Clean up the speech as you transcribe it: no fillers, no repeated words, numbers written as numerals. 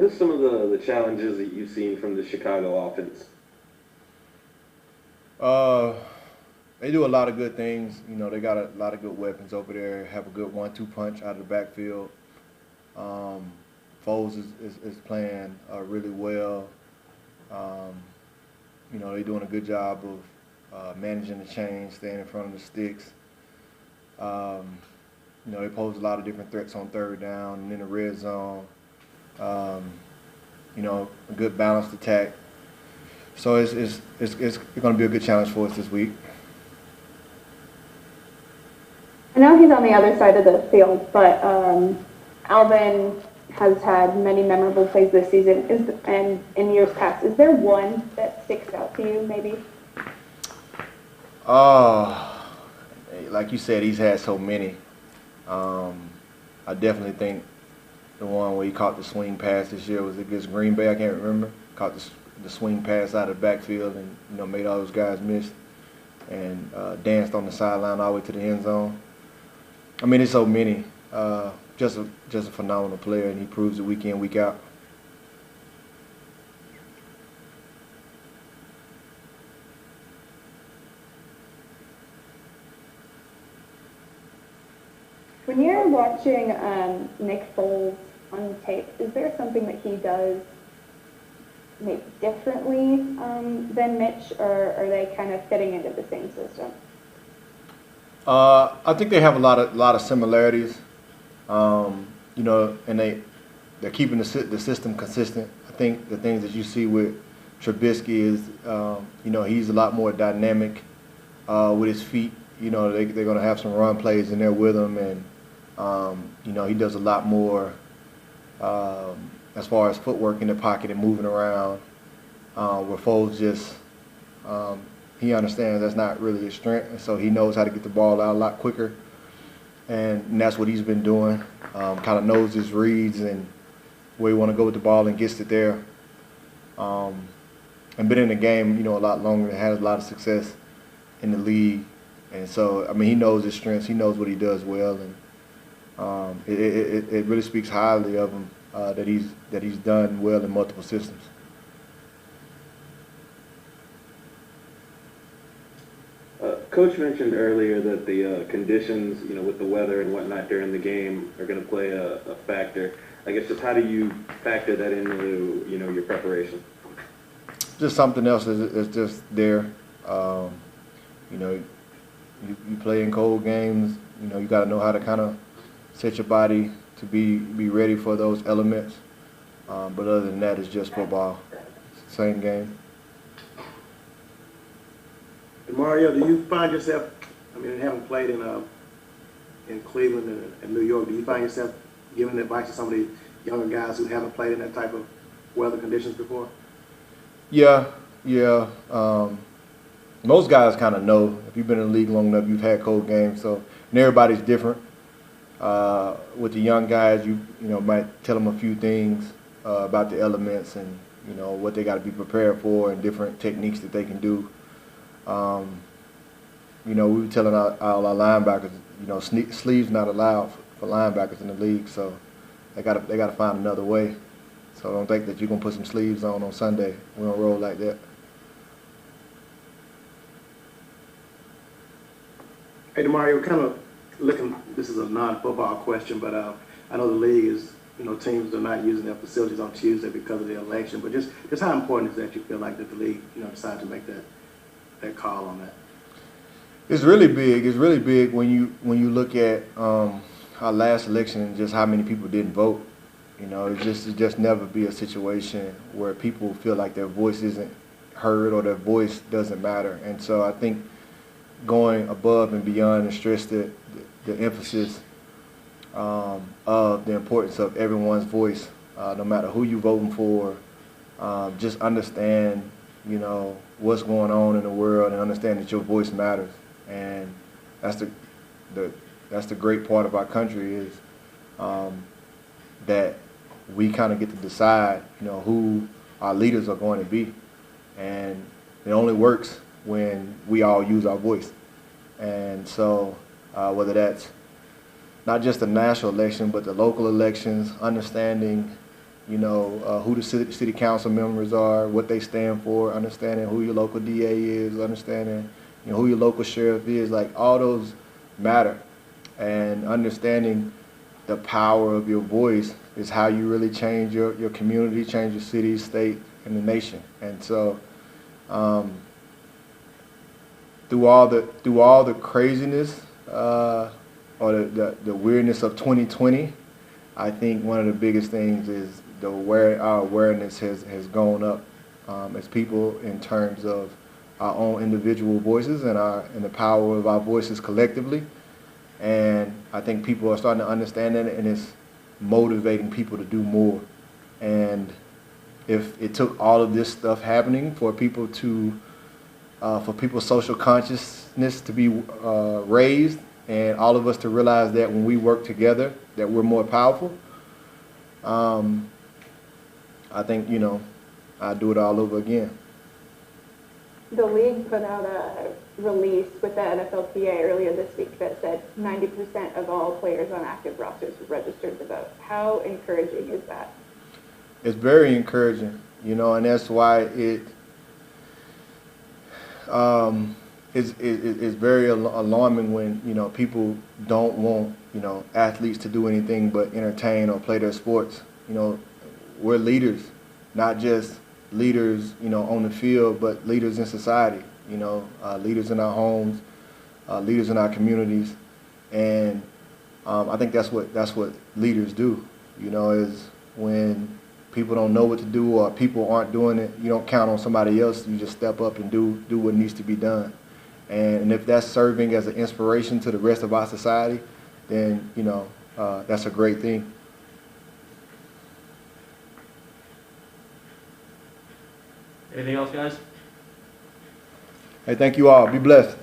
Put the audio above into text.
are some of the challenges that you've seen from the Chicago offense? Uh, they do a lot of good things. You know, they got a lot of good weapons over there. Have a good one-two punch out of the backfield. Um, Foles is playing really well. Um, you know, they're doing a good job of managing the chains, staying in front of the sticks. Um, you know, they pose a lot of different threats on third down and in the red zone. Um, you know, a good balanced attack. So it's going to be a good challenge for us this week. I know he's on the other side of the field, but Alvin has had many memorable plays this season and in years past. Is there one that sticks out to you, maybe? Uh, like you said, he's had so many. I definitely think the one where he caught the swing pass this year was against Green Bay. I can't remember. Caught the swing pass out of the backfield and, you know, made all those guys miss and danced on the sideline all the way to the end zone. I mean, there's so many. Just a phenomenal player, and he proves it week in, week out. When you're watching Nick Foles on tape, is there something that he does maybe differently than Mitch, or are they kind of fitting into the same system? I think they have a lot of similarities. You know, and they're keeping the system consistent. I think the things that you see with Trubisky is, you know, he's a lot more dynamic with his feet. You know, they're going to have some run plays in there with him, and you know, he does a lot more as far as footwork in the pocket and moving around. Where Foles just he understands that's not really his strength, and so he knows how to get the ball out a lot quicker. And that's what he's been doing. Kind of knows his reads and where he want to go with the ball and gets it there. And been in the game, you know, a lot longer and has a lot of success in the league. And so, I mean, he knows his strengths. He knows what he does well, and it really speaks highly of him that he's done well in multiple systems. Coach mentioned earlier that the conditions, you know, with the weather and whatnot during the game are going to play a factor. I guess just how do you factor that into, you know, your preparation? Just something else is just there. You know, you play in cold games. You know, you got to know how to kind of set your body to be ready for those elements. But other than that, it's just football. It's the same game. Demario, do you find yourself, I mean, having played in Cleveland and New York, do you find yourself giving advice to some of the younger guys who haven't played in that type of weather conditions before? Yeah. Most guys kind of know. If you've been in the league long enough, you've had cold games. So, and everybody's different. With the young guys, you know, might tell them a few things about the elements and, you know, what they got to be prepared for and different techniques that they can do. You know, we were telling all our linebackers, you know, sleeves not allowed for linebackers in the league, so they got to find another way. So don't think that you're gonna put some sleeves on Sunday. We don't roll like that. Hey, Demario, kind of looking, this is a non-football question, but I know the league is, you know, teams are not using their facilities on Tuesday because of the election, but just how important is that you feel like that the league, you know, decided to make that call on that? It's really big. It's really big when you look at our last election and just how many people didn't vote. You know, it just never be a situation where people feel like their voice isn't heard or their voice doesn't matter. And so I think going above and beyond and stress the emphasis of the importance of everyone's voice, no matter who you're voting for, just understand, you know, what's going on in the world and understand that your voice matters. And that's the great part of our country is that we kind of get to decide, you know, who our leaders are going to be. And it only works when we all use our voice. And so whether that's not just the national election, but the local elections, understanding you know, who the city council members are, what they stand for, understanding who your local DA is, understanding, you know, who your local sheriff is. Like, all those matter. And understanding the power of your voice is how you really change your community, change your city, state, and the nation. And so, through all the craziness or the weirdness of 2020, I think one of the biggest things is our awareness has gone up as people in terms of our own individual voices and the power of our voices collectively. And I think people are starting to understand that, and it's motivating people to do more. And if it took all of this stuff happening for people's social consciousness to be raised, and all of us to realize that when we work together, that we're more powerful, I think, you know, I'd do it all over again. The league put out a release with the NFLPA earlier this week that said 90% of all players on active rosters were registered to vote. How encouraging is that? It's very encouraging, you know, and that's why it's very alarming when, you know, people don't want, you know, athletes to do anything but entertain or play their sports. You know, we're leaders, not just leaders, you know, on the field, but leaders in society, you know, leaders in our homes, leaders in our communities. And I think that's what leaders do, you know, is when people don't know what to do or people aren't doing it, you don't count on somebody else, you just step up and do what needs to be done. And if that's serving as an inspiration to the rest of our society, then, you know, that's a great thing. Anything else, guys? Hey, thank you all. Be blessed.